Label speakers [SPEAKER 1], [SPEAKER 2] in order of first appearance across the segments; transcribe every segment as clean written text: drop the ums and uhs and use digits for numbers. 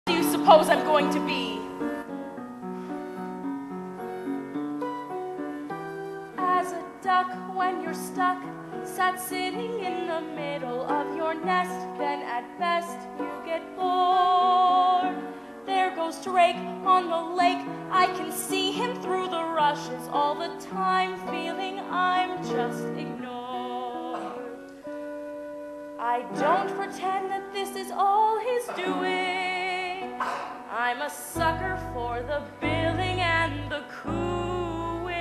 [SPEAKER 1] do you suppose I'm going to be? As a duck when you're stuck, sat sitting in the middle of your nest, then at best you get bored. There goes Drake on the lake, I can see him through the rushes all the time, feeling I'm just ignored. I don't pretend that this is all he's doing. I'm a sucker for the billing and the cooing.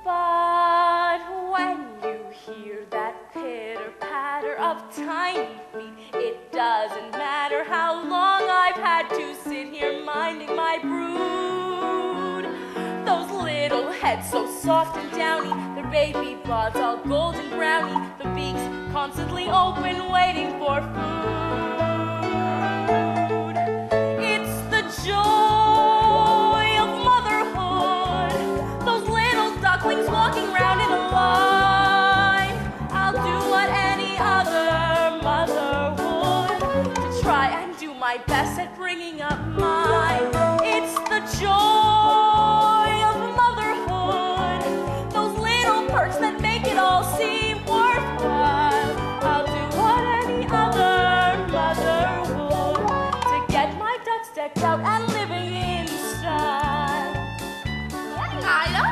[SPEAKER 1] But when you hear that pitter-patter of tiny feet, it doesn't matter how long I've had to sit here minding my brood. Those little heads so soft and downy, their baby bodies all golden browny, the beaks constantly open waiting for food. It's the joy of motherhood, those little ducklings walking around in a line. I'll do what any other mother would to try and do my best at bringing up mine. It's the joy of motherhood, those little perks that make it all seem worthwhile. I'll do what any other mother would to get my ducks decked out and living in style.
[SPEAKER 2] Morning, Ida.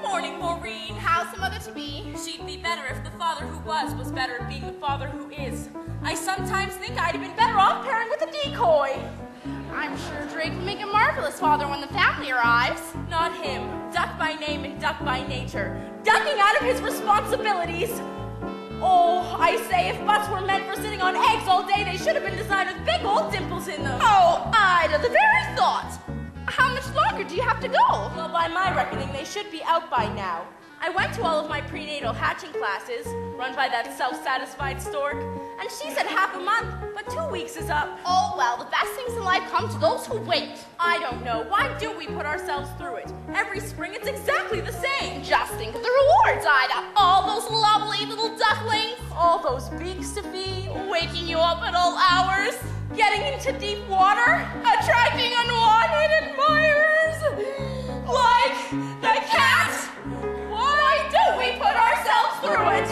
[SPEAKER 2] Morning, Maureen. How's the mother to be?
[SPEAKER 1] She'd be better if the father who was better at being the father who is. I sometimes think I'd have been better off pairing with a decoy.
[SPEAKER 2] I'm sure Drake will make a marvelous father when the family arrives.
[SPEAKER 1] Not him. Duck by name and duck by nature. Ducking out of his responsibilities. Oh, I say, if butts were meant for sitting on eggs all day, they should have been designed with big old dimples in them.
[SPEAKER 2] Oh, Ida, the very thought. How much longer do you have to go?
[SPEAKER 1] Well, by my reckoning, they should be out by now. I went to all of my prenatal hatching classes, run by that self-satisfied stork, and she said half a month, but 2 weeks is up.
[SPEAKER 2] Oh, well, the best things in life come to those who wait.
[SPEAKER 1] I don't know. Why do we put ourselves through it? Every spring, it's exactly the same.
[SPEAKER 2] Just think of the rewards, Ida. All those lovely little ducklings.
[SPEAKER 1] All those beaks to feed.
[SPEAKER 2] Waking you up at all hours.
[SPEAKER 1] Getting into deep water.
[SPEAKER 2] Attracting unwanted admirers.
[SPEAKER 1] Like the cat. Why do we put ourselves through it?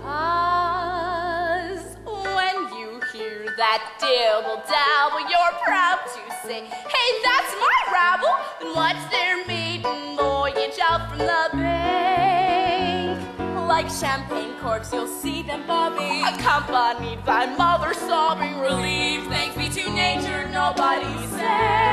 [SPEAKER 2] 'Cause when you hear that dibble-dabble, you're proud to say, hey, that's my rabble. Then what's their maiden voyage out from the bank?
[SPEAKER 1] Like champagne corks, you'll see them bobbing,
[SPEAKER 2] accompanied by mother sobbing, relief, thanks be to nature, nobody's safe.